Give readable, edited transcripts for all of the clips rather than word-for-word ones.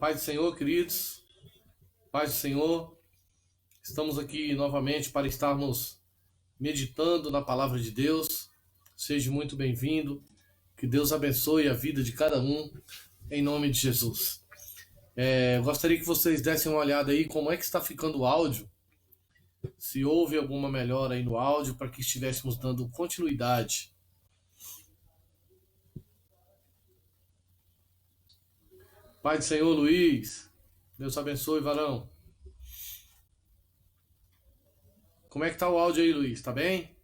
Paz do Senhor, queridos, paz do Senhor. Estamos aqui novamente para estarmos meditando na palavra de Deus. Seja muito bem-vindo. Que Deus abençoe a vida de cada um, em nome de Jesus. Gostaria que vocês dessem uma olhada aí como é que está ficando o áudio. Se houve alguma melhora aí no áudio, para que estivéssemos dando continuidade. Pai do Senhor, Luiz. Deus abençoe, varão. Como é que tá o áudio aí, Luiz? Tá bem?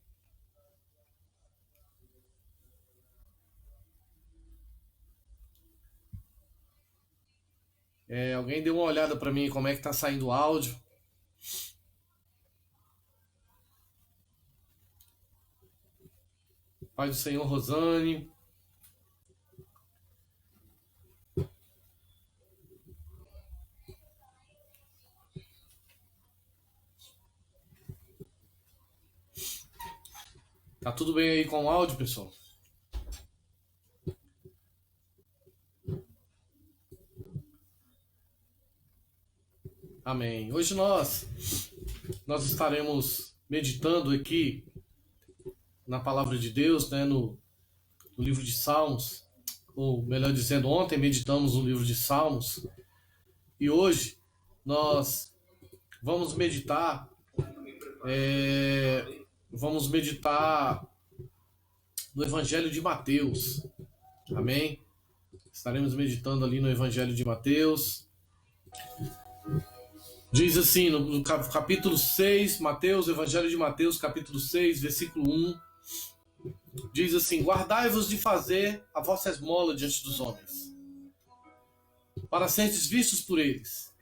Alguém deu uma olhada para mim como é que tá saindo o áudio. Pai do Senhor, Rosane. Tá tudo bem aí com o áudio, pessoal? Amém. Hoje nós estaremos meditando aqui na palavra de Deus, né, no livro de Salmos, ou melhor dizendo, ontem meditamos no livro de Salmos, e hoje nós vamos meditar no Evangelho de Mateus. Amém? Estaremos meditando ali no Evangelho de Mateus. Diz assim, no capítulo 6, Mateus, Evangelho de Mateus, capítulo 6, versículo 1. Diz assim: guardai-vos de fazer a vossa esmola diante dos homens, para serdes vistos por eles.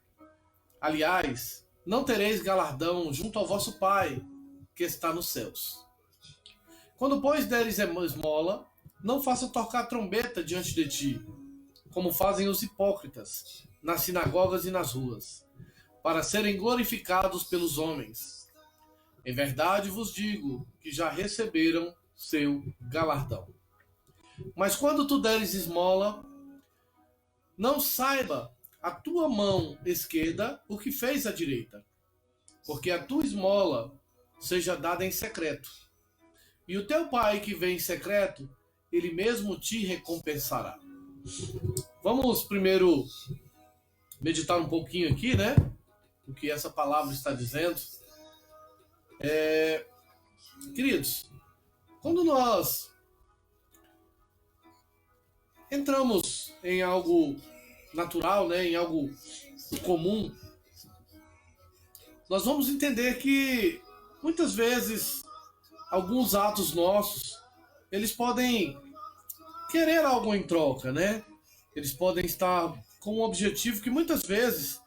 Aliás, não tereis galardão junto ao vosso Pai, que está nos céus. Quando, pois, deres esmola, não faça tocar trombeta diante de ti, como fazem os hipócritas, nas sinagogas e nas ruas, para serem glorificados pelos homens. Em verdade vos digo que já receberam seu galardão. Mas quando tu deres esmola, não saiba a tua mão esquerda o que fez a direita, porque a tua esmola seja dada em secreto. E o teu Pai que vem em secreto, ele mesmo te recompensará. Vamos primeiro meditar um pouquinho aqui, né? O que essa palavra está dizendo. Queridos, quando nós entramos em algo natural, né, em algo comum, nós vamos entender que muitas vezes alguns atos nossos, eles podem querer algo em troca, né? Eles podem estar com um objetivo que muitas vezes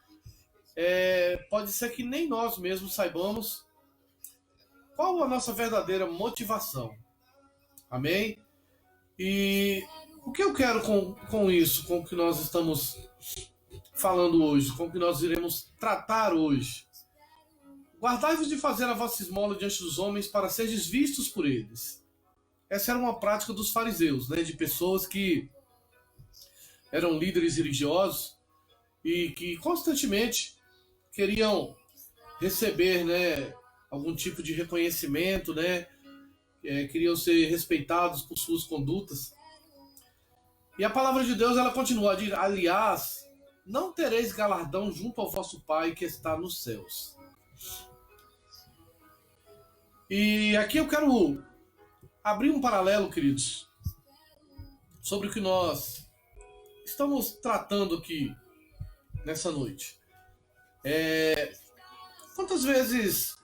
pode ser que nem nós mesmos saibamos qual a nossa verdadeira motivação. Amém? E o que eu quero com isso, com o que nós estamos falando hoje, com o que nós iremos tratar hoje? Guardai-vos de fazer a vossa esmola diante dos homens para seres vistos por eles. Essa era uma prática dos fariseus, né, de pessoas que eram líderes religiosos e que constantemente queriam receber, né, algum tipo de reconhecimento, né, queriam ser respeitados por suas condutas. E a palavra de Deus, ela continua a dizer: aliás, não tereis galardão junto ao vosso Pai que está nos céus. E aqui eu quero abrir um paralelo, queridos, sobre o que nós estamos tratando aqui nessa noite. Quantas vezes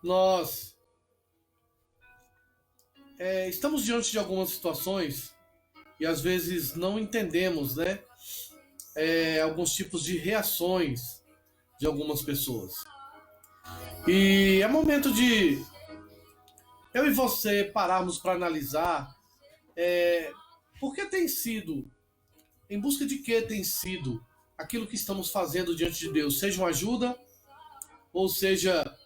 nós estamos diante de algumas situações e às vezes não entendemos, né, alguns tipos de reações de algumas pessoas. E é momento de eu e você pararmos para analisar por que tem sido, em busca de que tem sido aquilo que estamos fazendo diante de Deus, seja uma ajuda, ou seja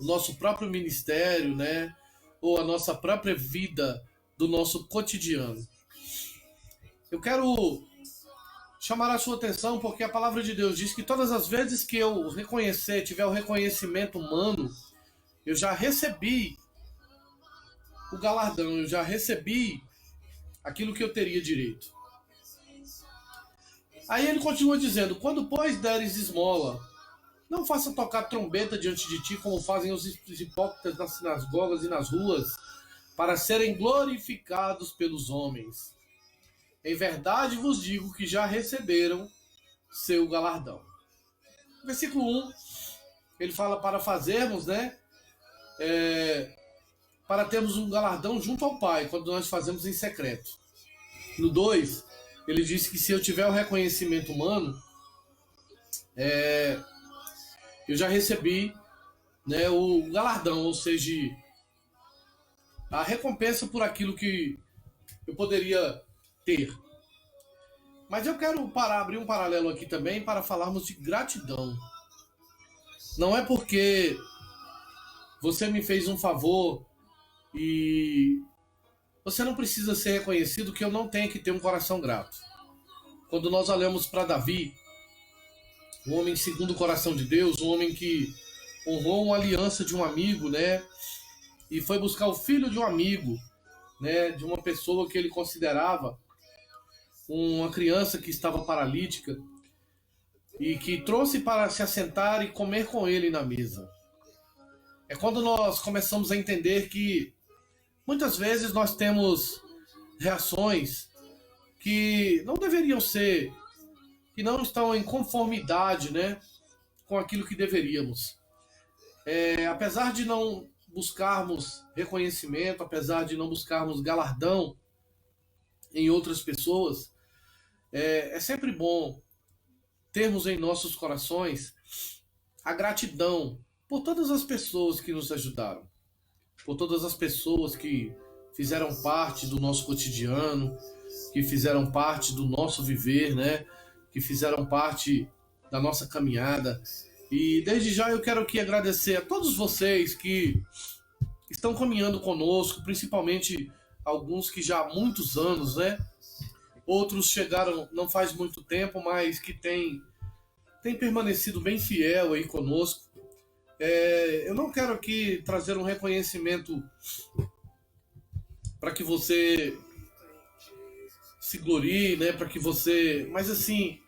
o nosso próprio ministério, né, ou a nossa própria vida do nosso cotidiano. Eu quero chamará a sua atenção porque a palavra de Deus diz que todas as vezes que eu tiver o reconhecimento humano, eu já recebi o galardão, eu já recebi aquilo que eu teria direito. Aí ele continua dizendo: quando, pois, deres esmola, não faça tocar trombeta diante de ti, como fazem os hipócritas nas sinagogas e nas ruas, para serem glorificados pelos homens. Em verdade vos digo que já receberam seu galardão. Versículo 1, ele fala para fazermos, né? Para termos um galardão junto ao Pai, quando nós fazemos em secreto. No 2, ele diz que se eu tiver o reconhecimento humano, eu já recebi, né, o galardão, ou seja, a recompensa por aquilo que eu poderia ter. Mas eu quero abrir um paralelo aqui também para falarmos de gratidão. Não é porque você me fez um favor e você não precisa ser reconhecido que eu não tenho que ter um coração grato. Quando nós olhamos para Davi, um homem segundo o coração de Deus, um homem que honrou uma aliança de um amigo, né? E foi buscar o filho de um amigo, né? De uma pessoa que ele considerava uma criança que estava paralítica e que trouxe para se assentar e comer com ele na mesa. É quando nós começamos a entender que muitas vezes nós temos reações que não deveriam ser, que não estão em conformidade, né, com aquilo que deveríamos. Apesar de não buscarmos reconhecimento, apesar de não buscarmos galardão em outras pessoas, é sempre bom termos em nossos corações a gratidão por todas as pessoas que nos ajudaram, por todas as pessoas que fizeram parte do nosso cotidiano, que fizeram parte do nosso viver, né? Que fizeram parte da nossa caminhada. E desde já eu quero aqui agradecer a todos vocês que estão caminhando conosco, principalmente alguns que já há muitos anos, né? Outros chegaram não faz muito tempo, mas que têm permanecido bem fiel aí conosco. Eu não quero aqui trazer um reconhecimento para que você se glorie, né? Para que você... Mas assim,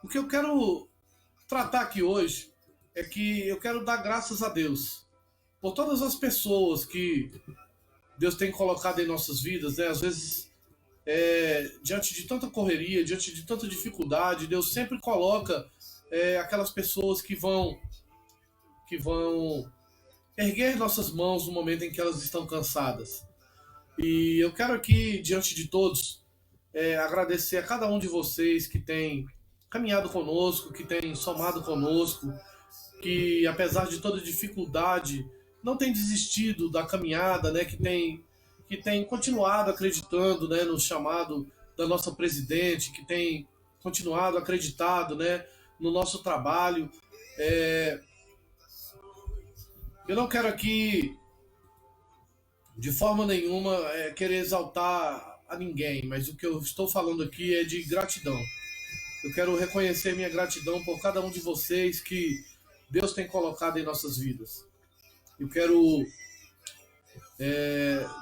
o que eu quero tratar aqui hoje é que eu quero dar graças a Deus por todas as pessoas que Deus tem colocado em nossas vidas, né? Às vezes, diante de tanta correria, diante de tanta dificuldade, Deus sempre coloca aquelas pessoas que vão erguer nossas mãos no momento em que elas estão cansadas. E eu quero aqui, diante de todos, agradecer a cada um de vocês que tem caminhado conosco, que tem somado conosco, que apesar de toda dificuldade não tem desistido da caminhada, né? Que tem continuado acreditando, né, no chamado da nossa presidente, que tem continuado acreditado, né, no nosso trabalho. Eu não quero aqui, de forma nenhuma, querer exaltar a ninguém, mas o que eu estou falando aqui é de gratidão. Eu quero reconhecer minha gratidão por cada um de vocês que Deus tem colocado em nossas vidas. Eu quero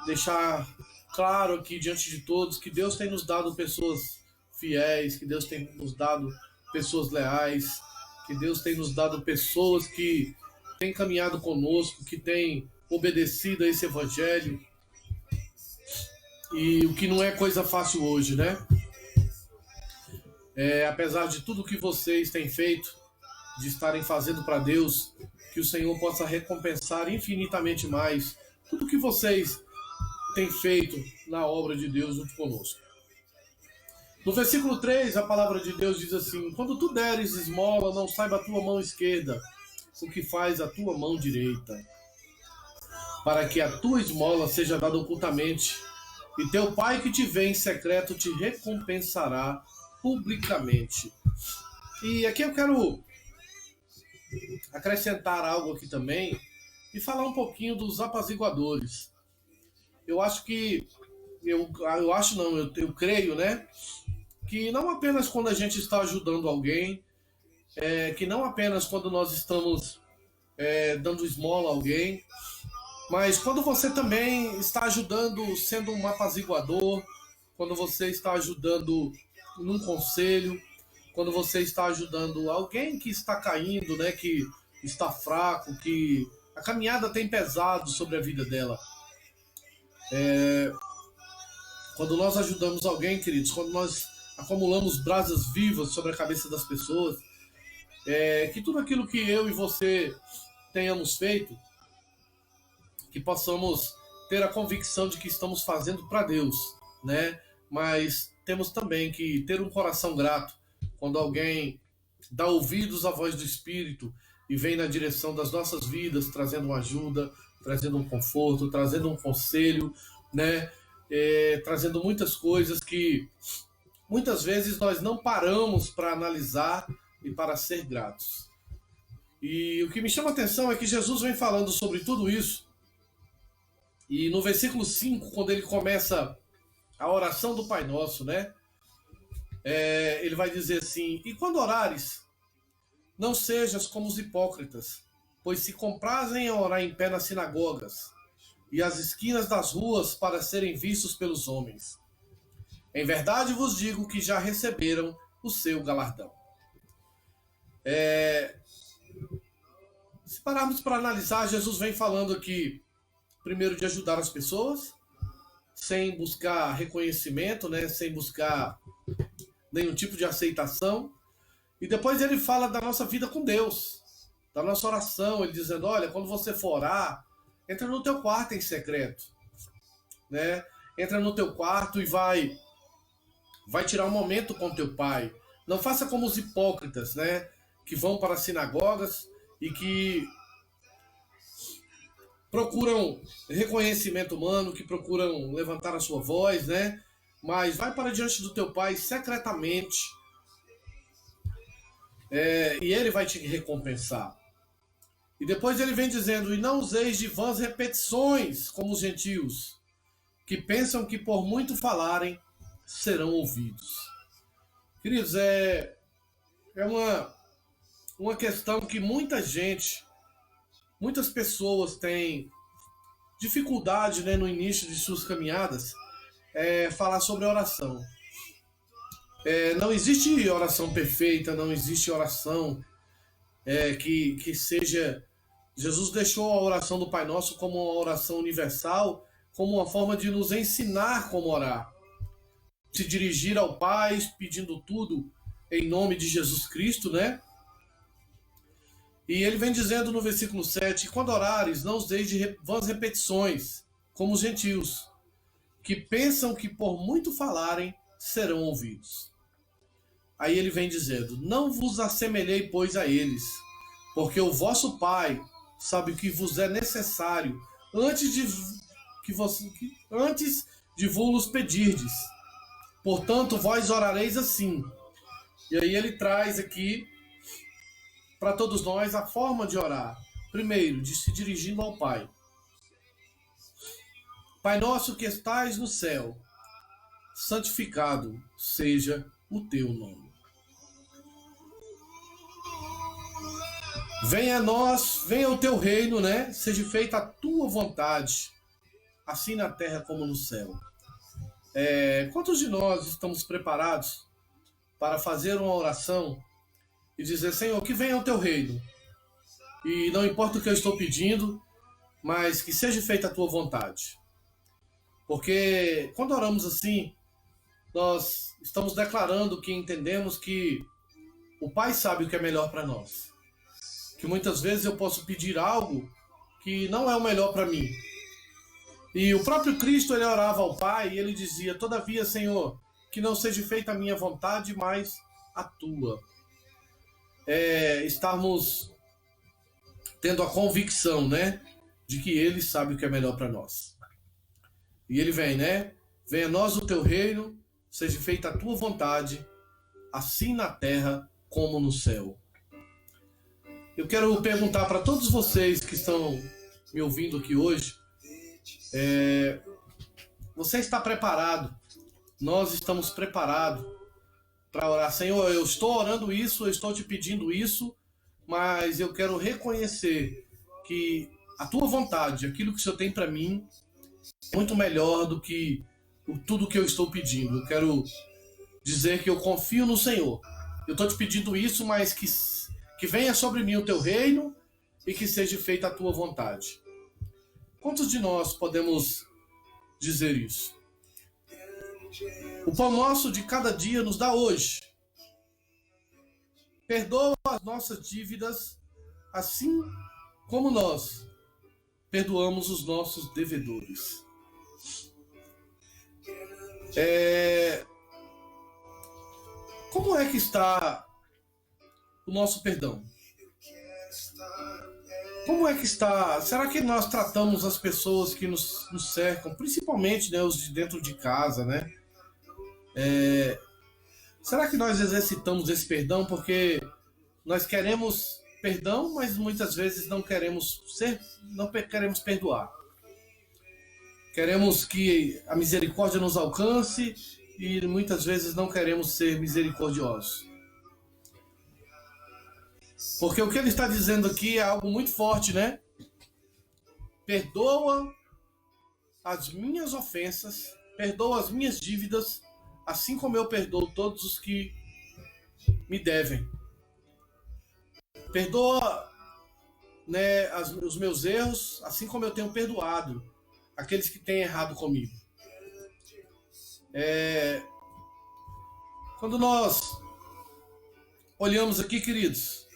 deixar claro aqui diante de todos que Deus tem nos dado pessoas fiéis, que Deus tem nos dado pessoas leais, que Deus tem nos dado pessoas que têm caminhado conosco, que têm obedecido a esse evangelho. E o que não é coisa fácil hoje, né? Apesar de tudo que vocês têm feito, de estarem fazendo para Deus, que o Senhor possa recompensar infinitamente mais tudo que vocês têm feito na obra de Deus junto conosco. No versículo 3, a palavra de Deus diz assim: quando tu deres esmola, não saiba a tua mão esquerda o que faz a tua mão direita, para que a tua esmola seja dada ocultamente, e teu pai que te vê em secreto te recompensará publicamente. E aqui eu quero acrescentar algo aqui também e falar um pouquinho dos apaziguadores. Eu acho que eu creio, né, que não apenas quando a gente está ajudando alguém, que não apenas quando nós estamos dando esmola a alguém, mas quando você também está ajudando, sendo um apaziguador, quando você está ajudando num conselho, quando você está ajudando alguém que está caindo, né, que está fraco, que a caminhada tem pesado sobre a vida dela. Quando nós ajudamos alguém, queridos, quando nós acumulamos brasas vivas sobre a cabeça das pessoas, que tudo aquilo que eu e você tenhamos feito, que possamos ter a convicção de que estamos fazendo para Deus, né? Mas temos também que ter um coração grato quando alguém dá ouvidos à voz do Espírito e vem na direção das nossas vidas, trazendo uma ajuda, trazendo um conforto, trazendo um conselho, né? Trazendo muitas coisas que muitas vezes nós não paramos para analisar e para ser gratos. E o que me chama a atenção é que Jesus vem falando sobre tudo isso. E no versículo 5, quando ele começa a oração do Pai Nosso, né? Ele vai dizer assim: e quando orares, não sejas como os hipócritas, pois se comprazem em orar em pé nas sinagogas e às esquinas das ruas para serem vistos pelos homens. Em verdade vos digo que já receberam o seu galardão. Se pararmos para analisar, Jesus vem falando aqui, primeiro, de ajudar as pessoas, sem buscar reconhecimento, né? Sem buscar nenhum tipo de aceitação. E depois ele fala da nossa vida com Deus, da nossa oração, ele dizendo: olha, quando você for orar, entra no teu quarto em secreto, né? Entra no teu quarto e vai tirar um momento com teu pai. Não faça como os hipócritas, né? Que vão para as sinagogas e que procuram reconhecimento humano, que procuram levantar a sua voz, né? Mas vai para diante do teu pai secretamente, e ele vai te recompensar. E depois ele vem dizendo: e não useis de vãs repetições como os gentios, que pensam que por muito falarem serão ouvidos. Queridos, é uma questão que muitas pessoas têm dificuldade, né, no início de suas caminhadas, falar sobre oração. Não existe oração perfeita, não existe oração que seja... Jesus deixou a oração do Pai Nosso como uma oração universal, como uma forma de nos ensinar como orar. Se dirigir ao Pai pedindo tudo em nome de Jesus Cristo, né? E ele vem dizendo no versículo 7, quando orares, não useis de vãs repetições, como os gentios, que pensam que por muito falarem, serão ouvidos. Aí ele vem dizendo: não vos assemelhei, pois, a eles, porque o vosso Pai sabe o que vos é necessário antes de vos pedirdes. Portanto, vós orareis assim. E aí ele traz aqui para todos nós a forma de orar. Primeiro, de se dirigindo ao Pai. Pai nosso que estais no céu, santificado seja o teu nome. Venha a nós, venha o teu reino, né? Seja feita a tua vontade, assim na terra como no céu. Quantos de nós estamos preparados para fazer uma oração e dizer: Senhor, que venha o teu reino, e não importa o que eu estou pedindo, mas que seja feita a tua vontade? Porque quando oramos assim, nós estamos declarando que entendemos que o Pai sabe o que é melhor para nós. Que muitas vezes eu posso pedir algo que não é o melhor para mim. E o próprio Cristo, ele orava ao Pai e ele dizia: todavia, Senhor, que não seja feita a minha vontade, mas a tua. Estarmos tendo a convicção, né, de que ele sabe o que é melhor para nós. E ele vem, né? Venha a nós o teu reino, seja feita a tua vontade, assim na terra como no céu. Eu quero perguntar para todos vocês que estão me ouvindo aqui hoje, você está preparado? Nós estamos preparados para orar. Senhor, eu estou orando isso, eu estou te pedindo isso, mas eu quero reconhecer que a tua vontade, aquilo que o Senhor tem para mim, é muito melhor do que tudo que eu estou pedindo. Eu quero dizer que eu confio no Senhor. Eu estou te pedindo isso, mas que venha sobre mim o teu reino e que seja feita a tua vontade. Quantos de nós podemos dizer isso? O pão nosso de cada dia nos dá hoje. Perdoa as nossas dívidas, assim como nós perdoamos os nossos devedores. Como é que está o nosso perdão? Como é que está? Será que nós tratamos as pessoas que nos cercam, principalmente, né, os de dentro de casa, né? Será que nós exercitamos esse perdão porque nós queremos perdão, mas muitas vezes não queremos perdoar? Queremos que a misericórdia nos alcance e muitas vezes não queremos ser misericordiosos. Porque o que ele está dizendo aqui é algo muito forte, né? Perdoa as minhas ofensas, perdoa as minhas dívidas, assim como eu perdoo todos os que me devem. Perdoa, né, os meus erros, assim como eu tenho perdoado aqueles que têm errado comigo. Quando nós olhamos aqui, queridos,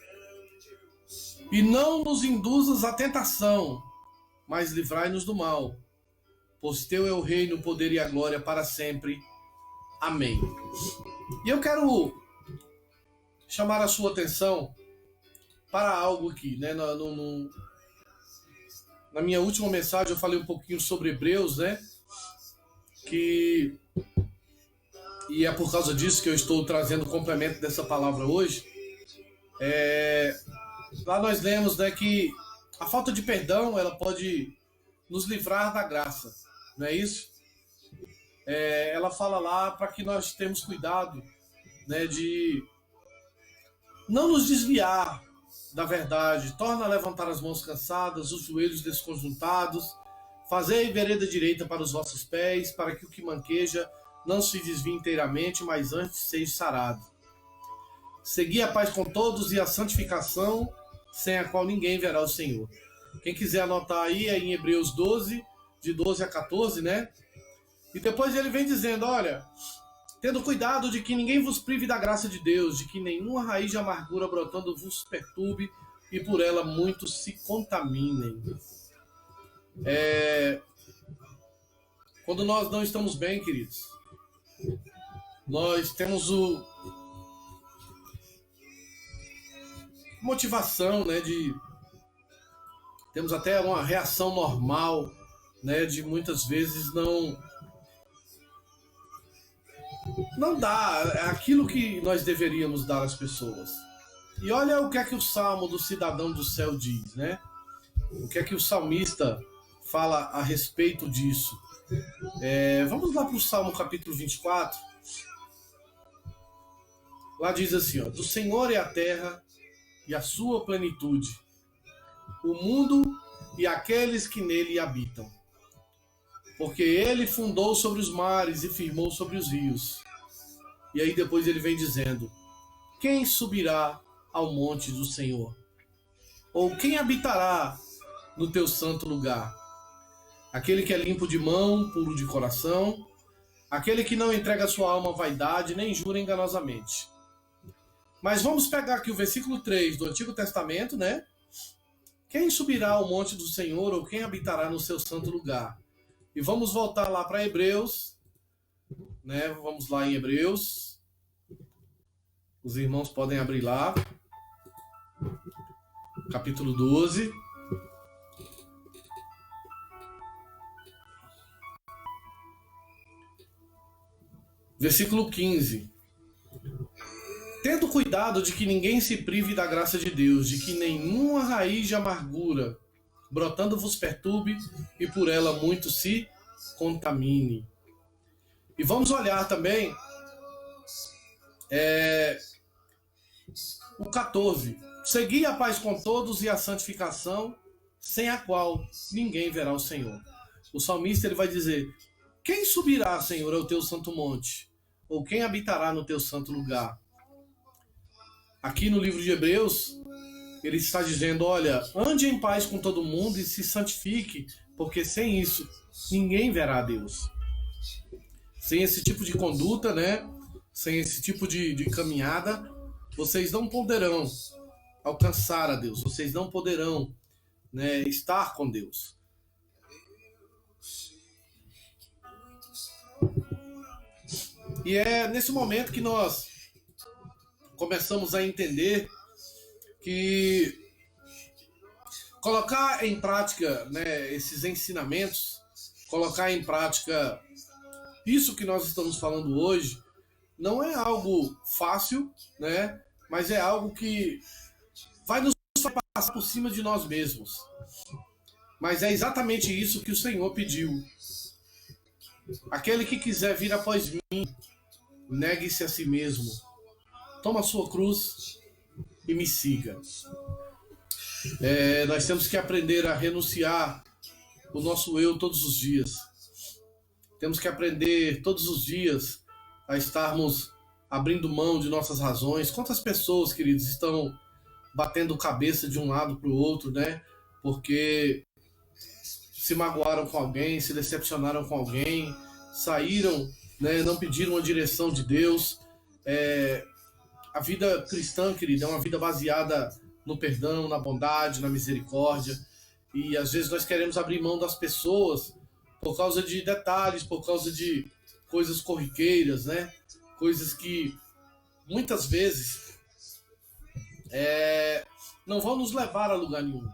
e não nos induzas à tentação, mas livrai-nos do mal, pois teu é o reino, o poder e a glória para sempre. Amém. E eu quero chamar a sua atenção para algo aqui, né? Na minha última mensagem eu falei um pouquinho sobre Hebreus, né? E é por causa disso que eu estou trazendo o complemento dessa palavra hoje. Lá nós lemos, né, que a falta de perdão, ela pode nos livrar da graça, não é isso? Ela fala lá para que nós tenhamos cuidado, né, de não nos desviar da verdade. Torna a levantar as mãos cansadas, os joelhos desconjuntados, fazei vereda direita para os vossos pés, para que o que manqueja não se desvie inteiramente, mas antes seja sarado. Segui a paz com todos e a santificação, sem a qual ninguém verá o Senhor. Quem quiser anotar aí, é em Hebreus 12, de 12 a 14, né? E depois ele vem dizendo, olha, tendo cuidado de que ninguém vos prive da graça de Deus, de que nenhuma raiz de amargura brotando vos perturbe e por ela muitos se contaminem. Quando nós não estamos bem, queridos, nós temos motivação, né, temos até uma reação normal, né, de muitas vezes não dá aquilo que nós deveríamos dar às pessoas. E olha o que é que o Salmo do Cidadão do Céu diz, né? O que é que o salmista fala a respeito disso. Vamos lá para o Salmo capítulo 24. Lá diz assim, ó, do Senhor é a terra e a sua plenitude, o mundo e aqueles que nele habitam. Porque ele fundou sobre os mares e firmou sobre os rios. E aí depois ele vem dizendo, quem subirá ao monte do Senhor? Ou quem habitará no teu santo lugar? Aquele que é limpo de mão, puro de coração, aquele que não entrega sua alma à vaidade, nem jura enganosamente. Mas vamos pegar aqui o versículo 3 do Antigo Testamento, né? Quem subirá ao monte do Senhor, ou quem habitará no seu santo lugar? E vamos voltar lá para Hebreus, né? Vamos lá em Hebreus. Os irmãos podem abrir lá. Capítulo 12. Versículo 15. Tendo cuidado de que ninguém se prive da graça de Deus, de que nenhuma raiz de amargura brotando vos perturbe e por ela muito se contamine. E vamos olhar também O 14. Segui a paz com todos e a santificação, sem a qual ninguém verá o Senhor. O salmista ele vai dizer: quem subirá, Senhor, ao teu santo monte? Ou quem habitará no teu santo lugar? Aqui no livro de Hebreus, ele está dizendo: olha, ande em paz com todo mundo e se santifique, porque sem isso ninguém verá a Deus. Sem esse tipo de conduta, né? Sem esse tipo de caminhada, vocês não poderão alcançar a Deus, vocês não poderão, né, estar com Deus. E é nesse momento que nós começamos a entender que colocar em prática, né, esses ensinamentos, colocar em prática isso que nós estamos falando hoje, não é algo fácil, né, mas é algo que vai nos passar por cima de nós mesmos. Mas é exatamente isso que o Senhor pediu. Aquele que quiser vir após mim, negue-se a si mesmo, toma a sua cruz e me siga. Nós temos que aprender a renunciar o nosso eu todos os dias. Temos que aprender todos os dias a estarmos abrindo mão de nossas razões. Quantas pessoas, queridos, estão batendo cabeça de um lado para o outro, né? Porque se magoaram com alguém, se decepcionaram com alguém, saíram, né? Não pediram a direção de Deus. A vida cristã, querido, é uma vida baseada no perdão, na bondade, na misericórdia. E às vezes nós queremos abrir mão das pessoas por causa de detalhes, por causa de coisas corriqueiras, né? Coisas que muitas vezes não vão nos levar a lugar nenhum.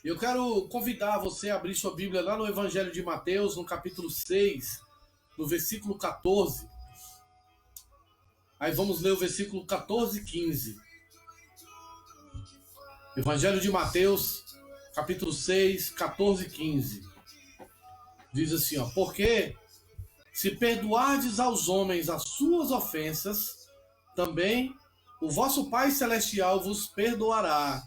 Eu quero convidar você a abrir sua Bíblia lá no Evangelho de Mateus, no capítulo 6, no versículo 14. Aí vamos ler o versículo 14 e 15. Evangelho de Mateus, capítulo 6, 14 e 15. Diz assim, ó: porque se perdoardes aos homens as suas ofensas, também o vosso Pai Celestial vos perdoará.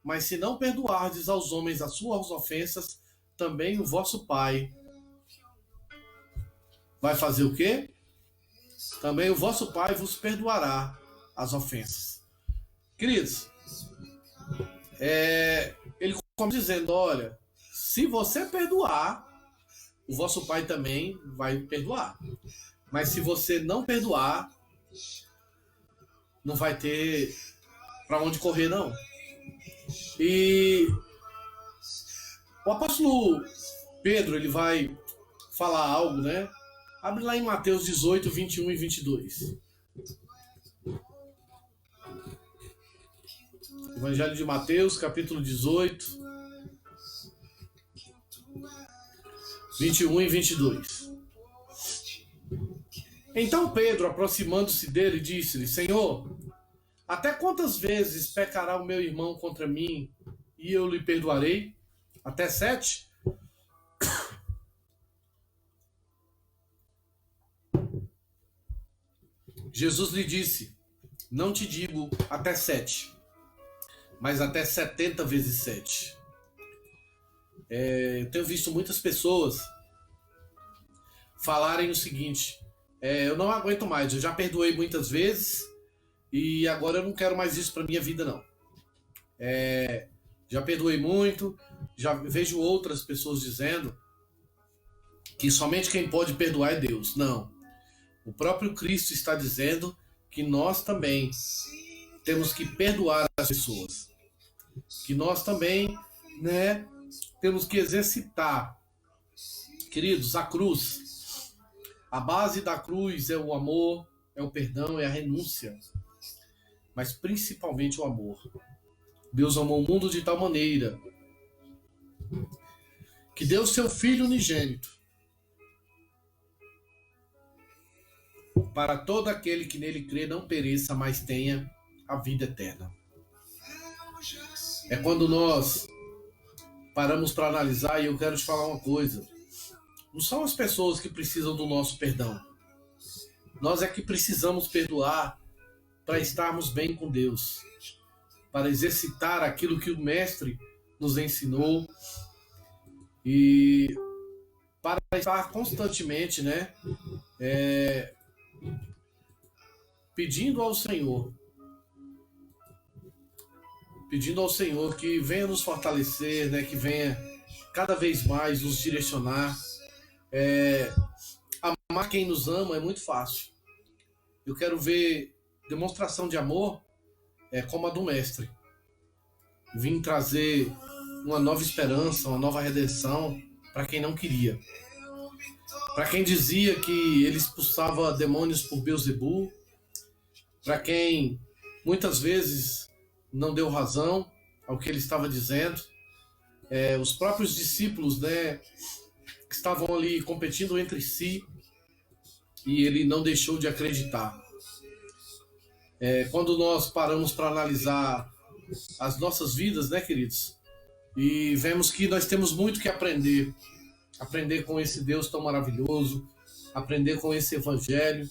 Mas se não perdoardes aos homens as suas ofensas, também o vosso Pai vai fazer o quê? Também o vosso Pai vos perdoará as ofensas. Queridos, ele começa dizendo: olha, se você perdoar, o vosso Pai também vai perdoar. Mas se você não perdoar, não vai ter para onde correr, não. E o apóstolo Pedro, ele vai falar algo, né? Abre lá em Mateus 18, 21 e 22. Evangelho de Mateus, capítulo 18, 21 e 22. Então Pedro, aproximando-se dele, disse-lhe: Senhor, até quantas vezes pecará o meu irmão contra mim e eu lhe perdoarei? Até 7? Jesus lhe disse: não te digo até 7, mas até 70 vezes 7. Eu tenho visto muitas pessoas falarem o seguinte: eu não aguento mais, eu já perdoei muitas vezes e agora eu não quero mais isso para minha vida, não. Já perdoei muito, já vejo outras pessoas dizendo que somente quem pode perdoar é Deus. Não. O próprio Cristo está dizendo que nós também temos que perdoar as pessoas. Que nós também, né, temos que exercitar. Queridos, a cruz, a base da cruz é o amor, é o perdão, é a renúncia. Mas principalmente o amor. Deus amou o mundo de tal maneira que deu seu Filho unigênito para todo aquele que nele crê não pereça, mas tenha a vida eterna. É quando nós paramos para analisar, e eu quero te falar uma coisa: não são as pessoas que precisam do nosso perdão. Nós é que precisamos perdoar para estarmos bem com Deus, para exercitar aquilo que o Mestre nos ensinou e para estar constantemente, né, pedindo ao Senhor que venha nos fortalecer, né, que venha cada vez mais nos direcionar. Amar quem nos ama é muito fácil. Eu quero ver demonstração de amor como a do Mestre. Vim trazer uma nova esperança, uma nova redenção para quem não queria. Para quem dizia que ele expulsava demônios por Beelzebul, para quem muitas vezes não deu razão ao que ele estava dizendo, os próprios discípulos, né, que estavam ali competindo entre si, e ele não deixou de acreditar. Quando nós paramos para analisar as nossas vidas, né, queridos, e vemos que nós temos muito que aprender com esse Deus tão maravilhoso, aprender com esse Evangelho,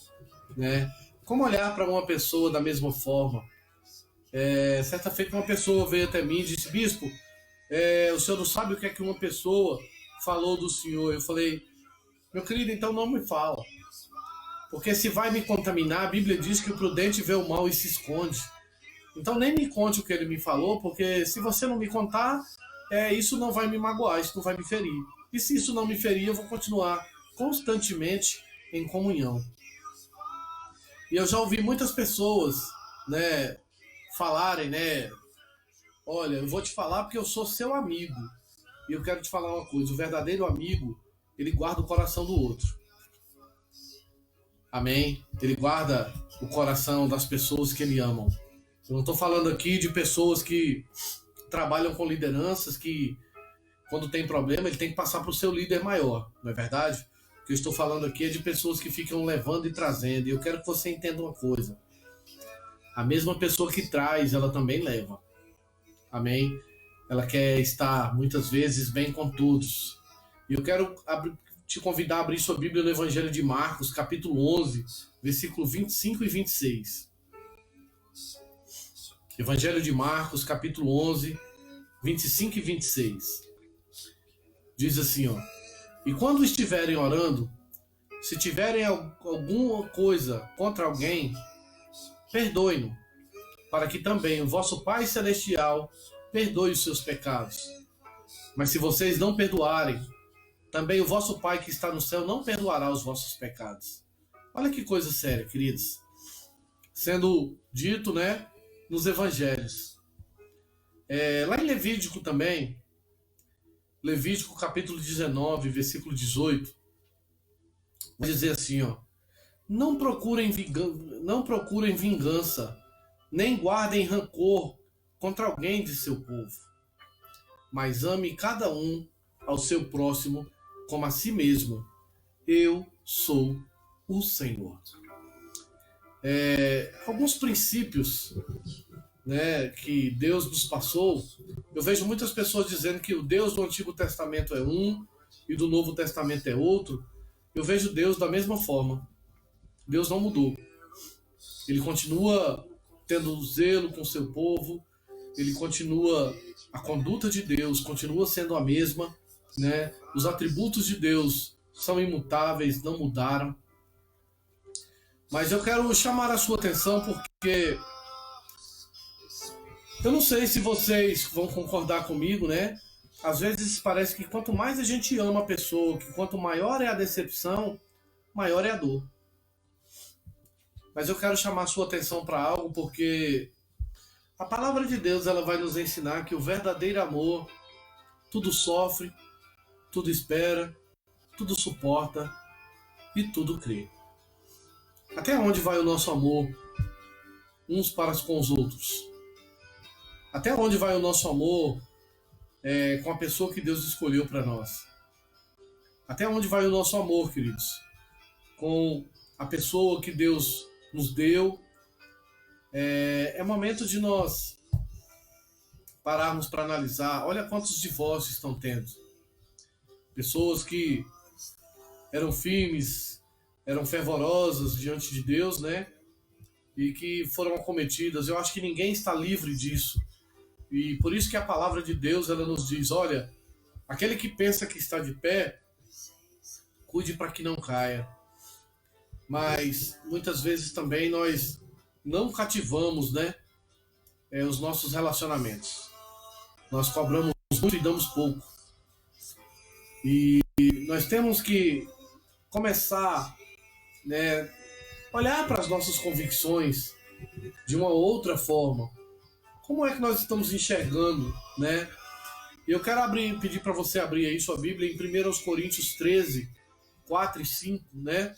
né? Como olhar para uma pessoa da mesma forma. Certa feita uma pessoa veio até mim e disse: bispo, o senhor não sabe o que é que uma pessoa falou do senhor. Eu falei: meu querido, então não me fala, porque se vai me contaminar, a Bíblia diz que o prudente vê o mal e se esconde. Então nem me conte o que ele me falou, porque se você não me contar, isso não vai me magoar, isso não vai me ferir. E se isso não me ferir, eu vou continuar constantemente em comunhão. E eu já ouvi muitas pessoas, né, falarem, né, olha, eu vou te falar porque eu sou seu amigo. E eu quero te falar uma coisa: o verdadeiro amigo, ele guarda o coração do outro. Amém? Ele guarda o coração das pessoas que ele ama. Eu não estou falando aqui de pessoas que trabalham com lideranças que, quando tem problema, ele tem que passar para o seu líder maior, não é verdade? O que eu estou falando aqui é de pessoas que ficam levando e trazendo. E eu quero que você entenda uma coisa: a mesma pessoa que traz, ela também leva. Amém? Ela quer estar, muitas vezes, bem com todos. E eu quero te convidar a abrir sua Bíblia no Evangelho de Marcos, capítulo 11, versículo 25 e 26. Evangelho de Marcos, capítulo 11, 25 e 26. Diz assim, ó: e quando estiverem orando, se tiverem alguma coisa contra alguém, perdoe-no, para que também o vosso Pai Celestial perdoe os seus pecados. Mas se vocês não perdoarem, também o vosso Pai que está no céu não perdoará os vossos pecados. Olha que coisa séria, queridos. Sendo dito, né, nos evangelhos. Lá em Levítico também, Levítico capítulo 19, versículo 18, vai dizer assim, ó: não procurem vingança, nem guardem rancor contra alguém de seu povo, mas ame cada um ao seu próximo como a si mesmo. Eu sou o Senhor. Alguns princípios, né, que Deus nos passou. Eu vejo muitas pessoas dizendo que o Deus do Antigo Testamento é um e do Novo Testamento é outro. Eu vejo Deus da mesma forma. Deus não mudou. Ele continua tendo zelo com o seu povo. Ele continua, a conduta de Deus continua sendo a mesma, né? Os atributos de Deus são imutáveis, não mudaram. Mas eu quero chamar a sua atenção porque eu não sei se vocês vão concordar comigo, né? Às vezes parece que quanto mais a gente ama a pessoa, que quanto maior é a decepção, maior é a dor. Mas eu quero chamar a sua atenção para algo, porque a palavra de Deus, ela vai nos ensinar que o verdadeiro amor tudo sofre, tudo espera, tudo suporta e tudo crê. Até onde vai o nosso amor uns para com os outros? Até onde vai o nosso amor com a pessoa que Deus escolheu para nós? Até onde vai o nosso amor, queridos, com a pessoa que Deus nos deu? É momento de nós pararmos para analisar. Olha quantos divórcios estão tendo. Pessoas que eram firmes, eram fervorosas diante de Deus, né? e que foram acometidas. Eu acho que ninguém está livre disso. E por isso que a palavra de Deus, ela nos diz, olha, aquele que pensa que está de pé, cuide para que não caia. Mas muitas vezes também nós não cativamos, né, os nossos relacionamentos. Nós cobramos muito e damos pouco. E nós temos que começar, né, olhar para as nossas convicções de uma outra forma. Como é que nós estamos enxergando, né? Eu quero pedir para você abrir aí sua Bíblia em 1 Coríntios 13, 4 e 5, né?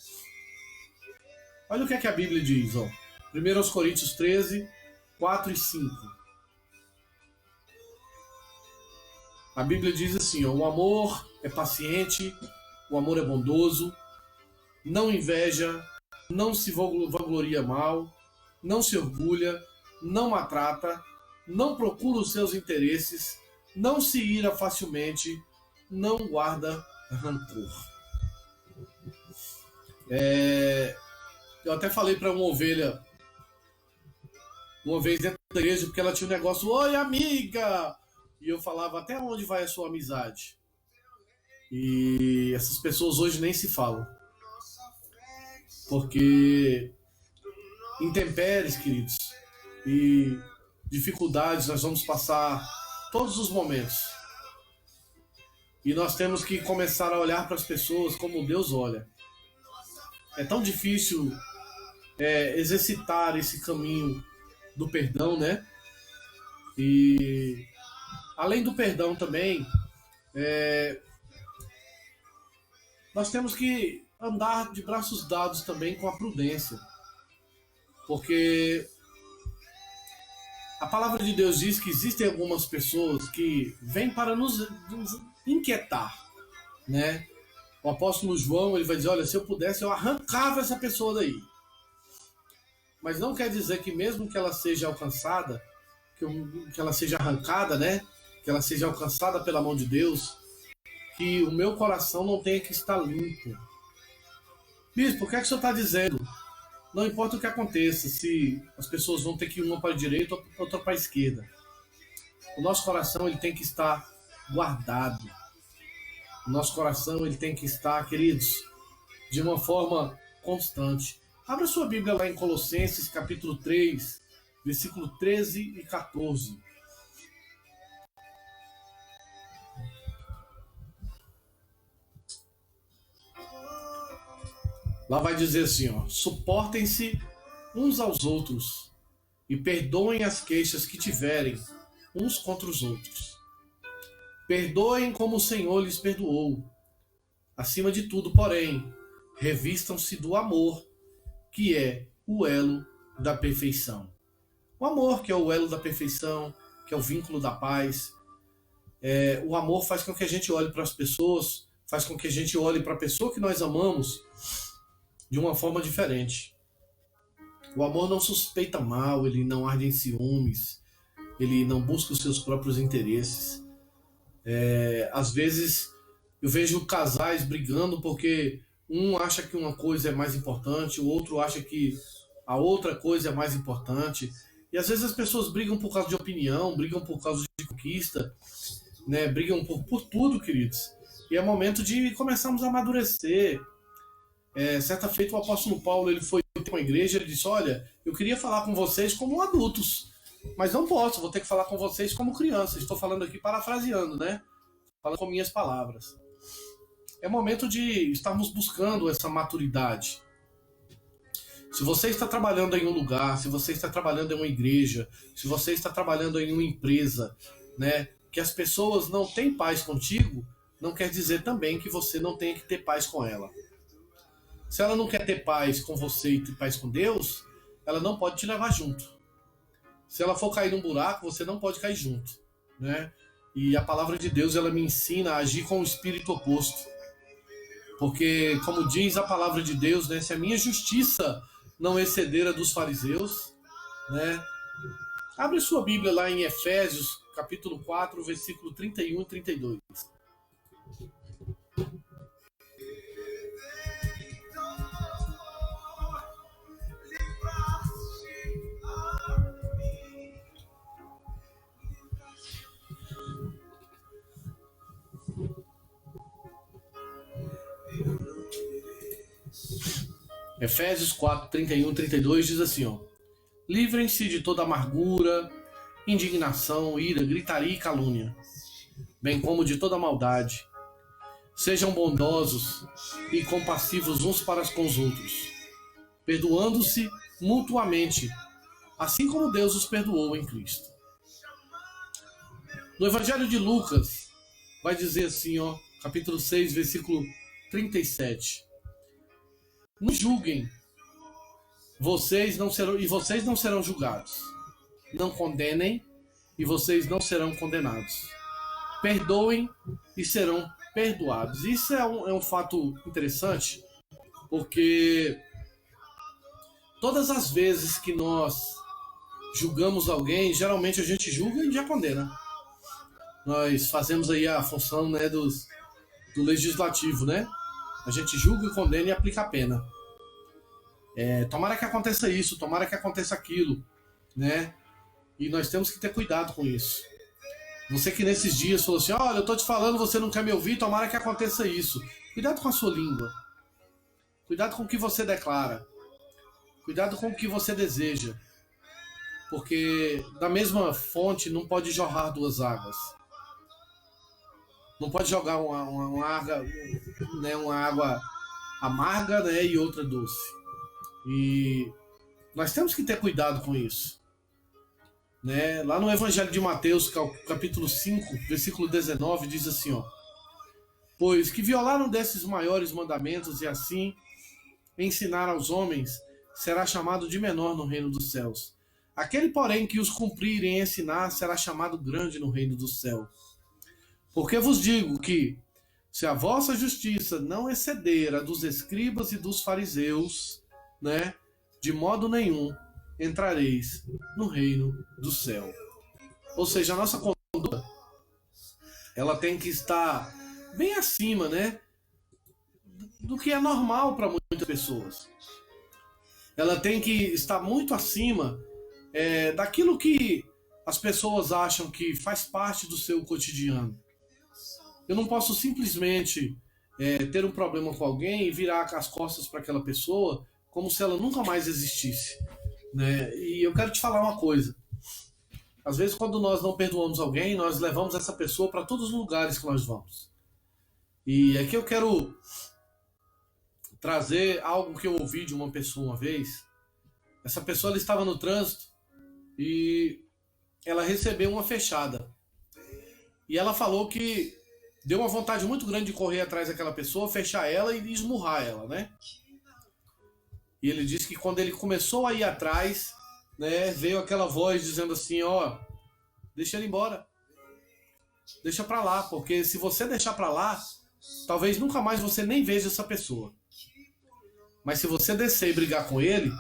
Olha o que é que a Bíblia diz, ó. 1 Coríntios 13, 4 e 5. A Bíblia diz assim, ó, o amor é paciente, o amor é bondoso, não inveja, não se vangloria mal, não se orgulha, não maltrata, não procura os seus interesses, não se ira facilmente, não guarda rancor. Eu até falei para uma ovelha uma vez dentro da igreja, porque ela tinha um negócio, oi amiga! E eu falava, até onde vai a sua amizade? E essas pessoas hoje nem se falam. Porque intempéries, queridos, e dificuldades nós vamos passar todos os momentos. E nós temos que começar a olhar para as pessoas como Deus olha. É tão difícil exercitar esse caminho do perdão, né? E além do perdão também, nós temos que andar de braços dados também com a prudência. Porque a palavra de Deus diz que existem algumas pessoas que vêm para nos inquietar, né? O apóstolo João, ele vai dizer, olha, se eu pudesse, eu arrancava essa pessoa daí. Mas não quer dizer que mesmo que ela seja alcançada, que ela seja arrancada, né? Que ela seja alcançada pela mão de Deus, que o meu coração não tenha que estar limpo. Bispo, o que é que o senhor está dizendo? Não importa o que aconteça, se as pessoas vão ter que ir uma para a direita ou outra para a esquerda. O nosso coração ele tem que estar guardado. O nosso coração ele tem que estar, queridos, de uma forma constante. Abra sua Bíblia lá em Colossenses, capítulo 3, versículo 13 e 14. Lá vai dizer assim, ó, suportem-se uns aos outros e perdoem as queixas que tiverem uns contra os outros. Perdoem como o Senhor lhes perdoou. Acima de tudo, porém, revistam-se do amor, que é o elo da perfeição. O amor, que é o elo da perfeição, que é o vínculo da paz. O amor faz com que a gente olhe para as pessoas, faz com que a gente olhe para a pessoa que nós amamos de uma forma diferente. O amor não suspeita mal, ele não arde em ciúmes, ele não busca os seus próprios interesses. Às vezes eu vejo casais brigando porque um acha que uma coisa é mais importante, o outro acha que a outra coisa é mais importante. E às vezes as pessoas brigam por causa de opinião, brigam por causa de conquista, né? Brigam por tudo, queridos. E é momento de começarmos a amadurecer. Certa feita o apóstolo Paulo ele foi ter uma igreja, ele disse, olha, eu queria falar com vocês como adultos, mas não posso, vou ter que falar com vocês como crianças. Estou falando aqui parafraseando, né? Falando com minhas palavras. É momento de estarmos buscando essa maturidade. Se você está trabalhando em um lugar, se você está trabalhando em uma igreja, se você está trabalhando em uma empresa, né, que as pessoas não têm paz contigo, não quer dizer também que você não tenha que ter paz com ela. Se ela não quer ter paz com você e ter paz com Deus, ela não pode te levar junto. Se ela for cair num buraco, você não pode cair junto, né? E a palavra de Deus, ela me ensina a agir com o espírito oposto. Porque, como diz a palavra de Deus, né, se a minha justiça não exceder a dos fariseus, né? Abre sua Bíblia lá em Efésios, capítulo 4, versículo 31 e 32. Efésios 4, 31 e 32 diz assim, ó: livrem-se de toda amargura, indignação, ira, gritaria e calúnia, bem como de toda maldade. Sejam bondosos e compassivos uns para com os outros, perdoando-se mutuamente, assim como Deus os perdoou em Cristo. No Evangelho de Lucas, vai dizer assim, ó, capítulo 6, versículo 37. Não julguem, vocês não serão julgados. Não condenem, e vocês não serão condenados. Perdoem e serão perdoados. Isso é um fato interessante, porque todas as vezes que nós julgamos alguém, geralmente a gente julga e já condena. Nós fazemos aí a função, né, do legislativo, né? A gente julga, condena e aplica a pena. Tomara que aconteça isso, tomara que aconteça aquilo, né? E nós temos que ter cuidado com isso. Você que nesses dias falou assim, olha, eu tô te falando, você não quer me ouvir, tomara que aconteça isso. Cuidado com a sua língua. Cuidado com o que você declara. Cuidado com o que você deseja. Porque da mesma fonte não pode jorrar duas águas. Não pode jogar uma água amarga, né, e outra doce. E nós temos que ter cuidado com isso. Né? Lá no Evangelho de Mateus, capítulo 5, versículo 19, diz assim, ó: pois que violaram desses maiores mandamentos e assim ensinar aos homens, será chamado de menor no reino dos céus. Aquele, porém, que os cumprir e ensinar, será chamado grande no reino do céu. Porque vos digo que, se a vossa justiça não exceder a dos escribas e dos fariseus, né, de modo nenhum entrareis no reino do céu. Ou seja, a nossa conduta, ela tem que estar bem acima, né, do que é normal para muitas pessoas. Ela tem que estar muito acima daquilo que as pessoas acham que faz parte do seu cotidiano. Eu não posso simplesmente ter um problema com alguém e virar as costas para aquela pessoa como se ela nunca mais existisse. Né? E eu quero te falar uma coisa. Às vezes, quando nós não perdoamos alguém, nós levamos essa pessoa para todos os lugares que nós vamos. E aqui eu quero trazer algo que eu ouvi de uma pessoa uma vez. Essa pessoa, ela estava no trânsito e ela recebeu uma fechada. E ela falou que deu uma vontade muito grande de correr atrás daquela pessoa, fechar ela e esmurrar ela, né? E ele disse que quando ele começou a ir atrás, né, veio aquela voz dizendo assim, ó, deixa ele embora. Deixa pra lá, porque se você deixar pra lá, talvez nunca mais você nem veja essa pessoa. Mas se você descer e brigar com ele,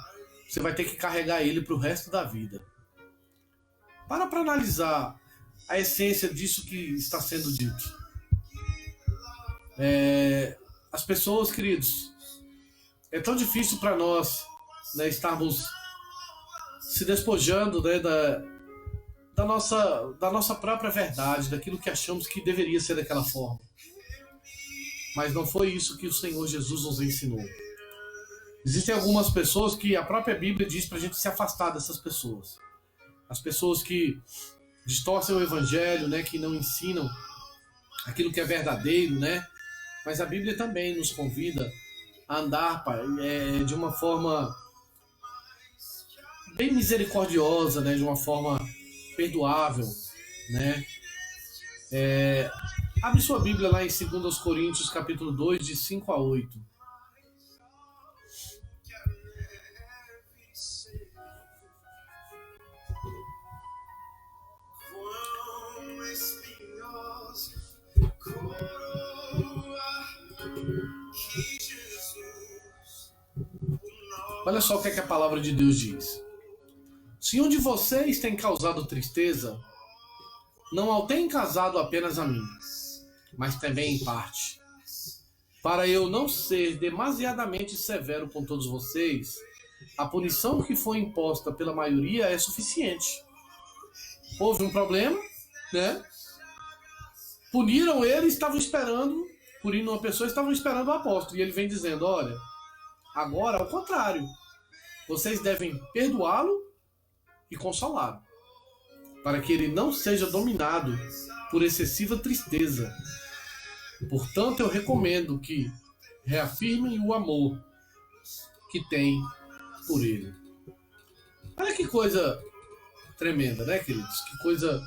você vai ter que carregar ele pro resto da vida. Para analisar a essência disso que está sendo dito. As pessoas, queridos, é tão difícil para nós, né, estarmos se despojando, né, da nossa própria verdade, daquilo que achamos que deveria ser daquela forma. Mas não foi isso que o Senhor Jesus nos ensinou. Existem algumas pessoas que a própria Bíblia diz para a gente se afastar dessas pessoas. As pessoas que distorcem o Evangelho, né, que não ensinam aquilo que é verdadeiro, né? Mas a Bíblia também nos convida a andar, pai, de uma forma bem misericordiosa, né? De uma forma perdoável, né? Abre sua Bíblia lá em 2 Coríntios, capítulo 2, de 5 a 8. Olha só o que a palavra de Deus diz. Se um de vocês tem causado tristeza, não o tem causado apenas a mim, mas também em parte. Para eu não ser demasiadamente severo com todos vocês, a punição que foi imposta pela maioria é suficiente. Houve um problema, né? Puniram ele, estavam esperando, punindo uma pessoa, estavam esperando o apóstolo. E ele vem dizendo, olha, Agora, ao contrário, vocês devem perdoá-lo e consolá-lo, para que ele não seja dominado por excessiva tristeza. Portanto, eu recomendo que reafirmem o amor que tem por ele. Olha que coisa tremenda, né, queridos? Que coisa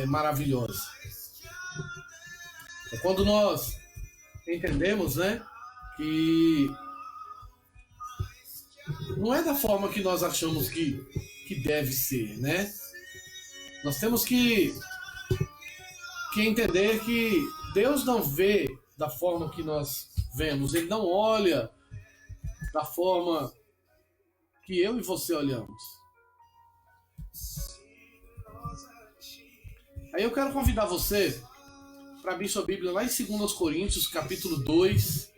maravilhosa. É quando nós entendemos, né, que não é da forma que nós achamos que deve ser, né? Nós temos que entender que Deus não vê da forma que nós vemos. Ele não olha da forma que eu e você olhamos. Aí eu quero convidar você para abrir sua Bíblia lá em 2 Coríntios, capítulo 2.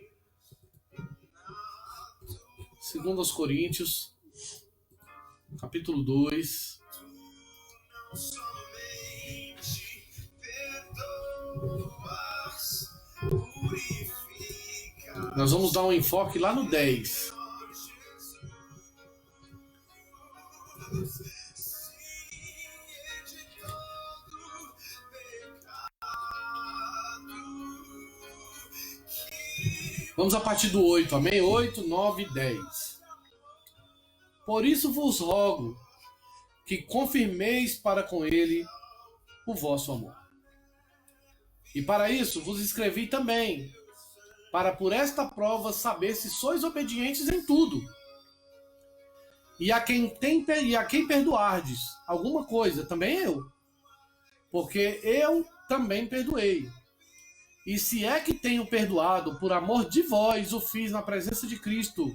2 Coríntios, capítulo 2. Nós vamos dar um enfoque lá no 10. Vamos a partir do 8, amém? 8, 9 e 10. Por isso vos rogo que confirmeis para com ele o vosso amor. E para isso vos escrevi também, para por esta prova saber se sois obedientes em tudo. E a quem perdoardes alguma coisa, também eu. Porque eu também perdoei. E se é que tenho perdoado, por amor de vós o fiz na presença de Cristo,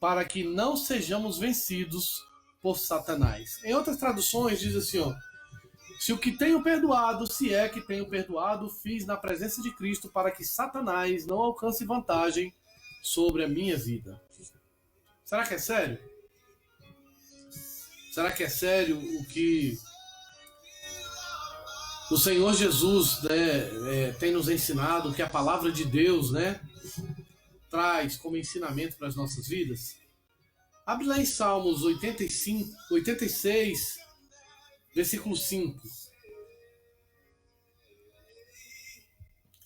para que não sejamos vencidos por Satanás. Em outras traduções diz assim, ó, se o que tenho perdoado, se é que tenho perdoado, fiz na presença de Cristo, para que Satanás não alcance vantagem sobre a minha vida. Será que é sério? Será que é sério o que o Senhor Jesus, né, tem nos ensinado, que a palavra de Deus, né, traz como ensinamento para as nossas vidas? Abre lá em Salmos 86, versículo 5.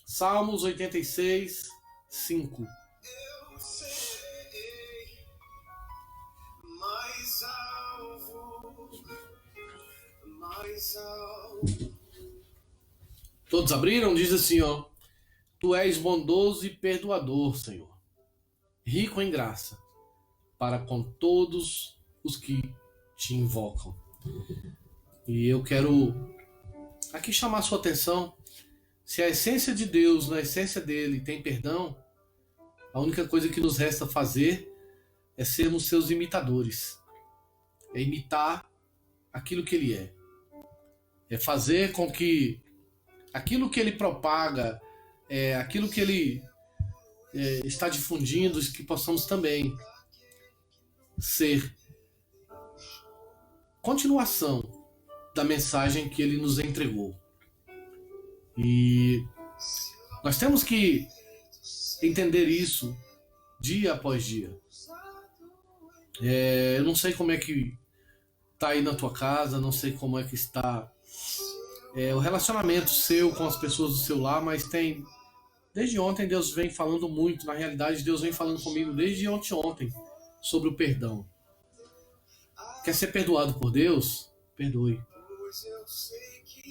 Salmos 86, 5. Todos abriram? Diz assim, ó: Tu és bondoso e perdoador, Senhor, rico em graça, para com todos os que te invocam. E eu quero aqui chamar a sua atenção. Se a essência de Deus, na essência dele, tem perdão, a única coisa que nos resta fazer é sermos seus imitadores. É imitar aquilo que ele é. É fazer com que aquilo que ele propaga, aquilo que ele está difundindo, que possamos também ser continuação da mensagem que ele nos entregou. E nós temos que entender isso dia após dia. Eu não sei como é que está aí na tua casa, não sei como é que está o relacionamento seu com as pessoas do seu lar, mas desde ontem Deus vem falando muito. Na realidade, Deus vem falando comigo desde ontem sobre o perdão. Quer ser perdoado por Deus? Perdoe.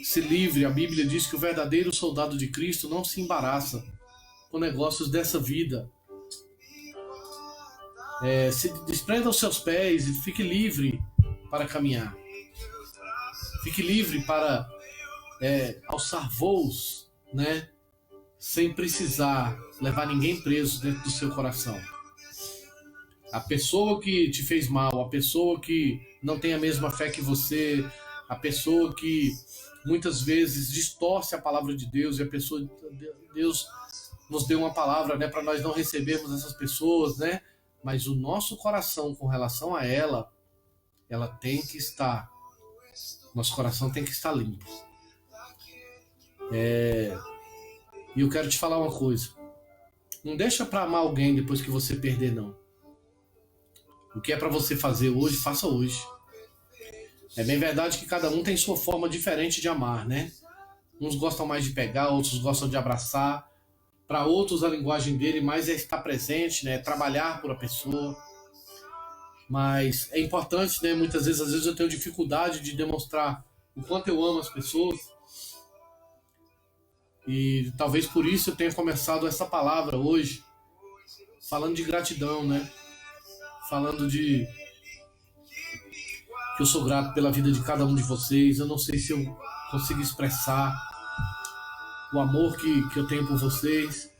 Se livre. A Bíblia diz que o verdadeiro soldado de Cristo não se embaraça com negócios dessa vida. Se desprenda aos seus pés e fique livre para caminhar. Fique livre para alçar voos, né? Sem precisar levar ninguém preso dentro do seu coração. A pessoa que te fez mal, a pessoa que não tem a mesma fé que você, a pessoa que muitas vezes distorce a palavra de Deus, e a pessoa, Deus nos deu uma palavra, né, para nós não recebermos essas pessoas, né? Mas o nosso coração com relação a ela tem que estar, nosso coração tem que estar limpo. E eu quero te falar uma coisa. Não deixa para amar alguém depois que você perder, não. O que é para você fazer hoje, faça hoje. É bem verdade que cada um tem sua forma diferente de amar, né? Uns gostam mais de pegar, outros gostam de abraçar. Para outros, a linguagem dele mais é estar presente, né? Trabalhar por a pessoa. Mas é importante, né? Muitas vezes, às vezes eu tenho dificuldade de demonstrar o quanto eu amo as pessoas. E talvez por isso eu tenha começado essa palavra hoje, falando de gratidão, né? Falando de que eu sou grato pela vida de cada um de vocês. Eu não sei se eu consigo expressar o amor que eu tenho por vocês.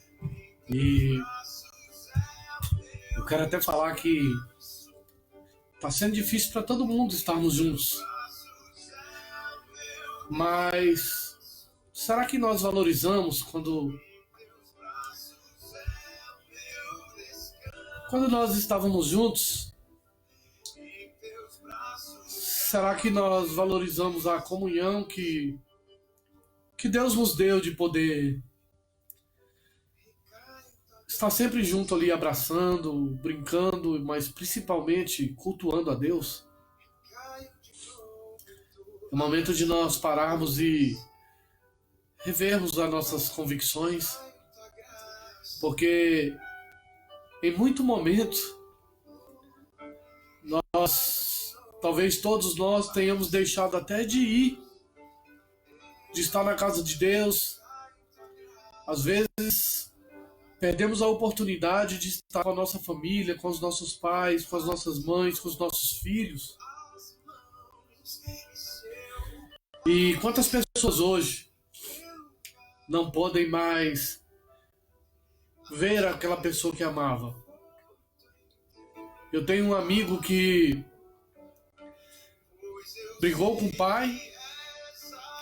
E eu quero até falar que tá sendo difícil para todo mundo estarmos juntos. Mas será que nós valorizamos quando nós estávamos juntos? Será que nós valorizamos a comunhão que Deus nos deu de poder estar sempre junto ali, abraçando, brincando, mas principalmente cultuando a Deus? É o momento de nós pararmos e revermos as nossas convicções, porque em muito momento talvez todos nós tenhamos deixado até de ir, de estar na casa de Deus. Às vezes perdemos a oportunidade de estar com a nossa família, com os nossos pais, com as nossas mães, com os nossos filhos. E quantas pessoas hoje não podem mais ver aquela pessoa que amava? Eu tenho um amigo que brigou com o pai,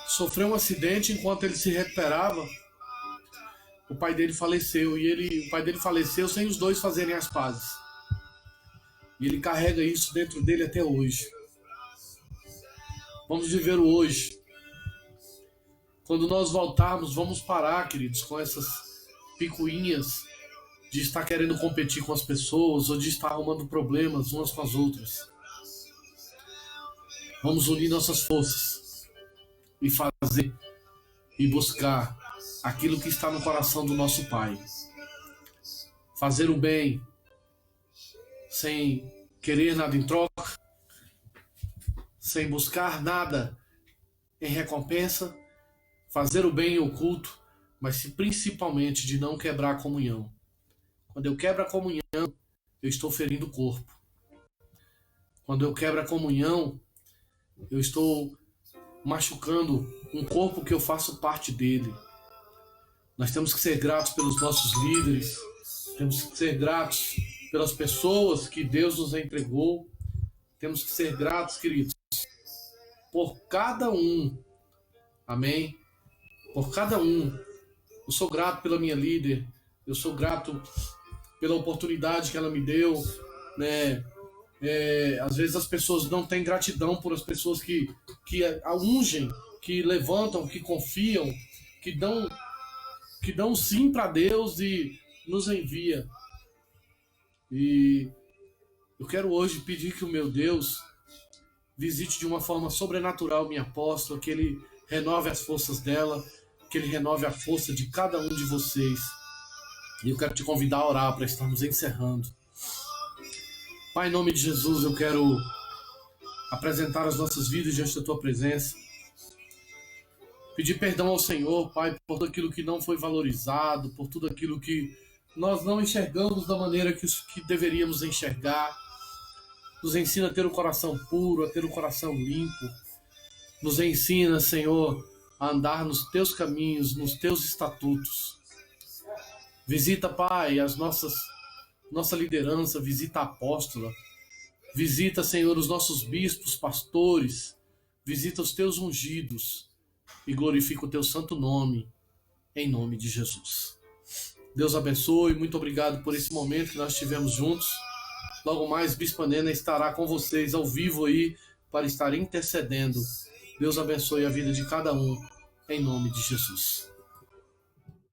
sofreu um acidente. Enquanto ele se recuperava, o pai dele faleceu. O pai dele faleceu sem os dois fazerem as pazes. E ele carrega isso dentro dele até hoje. Vamos viver o hoje. Quando nós voltarmos, vamos parar, queridos, com essas picuinhas de estar querendo competir com as pessoas ou de estar arrumando problemas umas com as outras. Vamos unir nossas forças e fazer e buscar aquilo que está no coração do nosso Pai. Fazer o bem sem querer nada em troca, sem buscar nada em recompensa. Fazer o bem em oculto, mas principalmente de não quebrar a comunhão. Quando eu quebro a comunhão, eu estou ferindo o corpo. Quando eu quebro a comunhão, eu estou machucando um corpo que eu faço parte dele. Nós temos que ser gratos pelos nossos líderes, temos que ser gratos pelas pessoas que Deus nos entregou, temos que ser gratos, queridos, por cada um. Amém? Por cada um. Eu sou grato pela minha líder, eu sou grato pela oportunidade que ela me deu, né? Às vezes as pessoas não têm gratidão por as pessoas que a ungem, que levantam, que confiam, que dão sim para Deus e nos envia. E eu quero hoje pedir que o meu Deus visite de uma forma sobrenatural minha apóstola, que Ele renove as forças dela, que Ele renove a força de cada um de vocês. E eu quero te convidar a orar para estarmos encerrando. Pai, em nome de Jesus, eu quero apresentar as nossas vidas diante da Tua presença. Pedir perdão ao Senhor, Pai, por tudo aquilo que não foi valorizado, por tudo aquilo que nós não enxergamos da maneira que deveríamos enxergar. Nos ensina a ter o coração puro, a ter o coração limpo. Nos ensina, Senhor, a andar nos Teus caminhos, nos Teus estatutos. Visita, Pai, nossa liderança, visita a apóstola. Visita, Senhor, os nossos bispos, pastores. Visita os Teus ungidos. E glorifica o Teu santo nome, em nome de Jesus. Deus abençoe, muito obrigado por esse momento que nós tivemos juntos. Logo mais, Bispa Nena estará com vocês ao vivo aí, para estar intercedendo. Deus abençoe a vida de cada um, em nome de Jesus.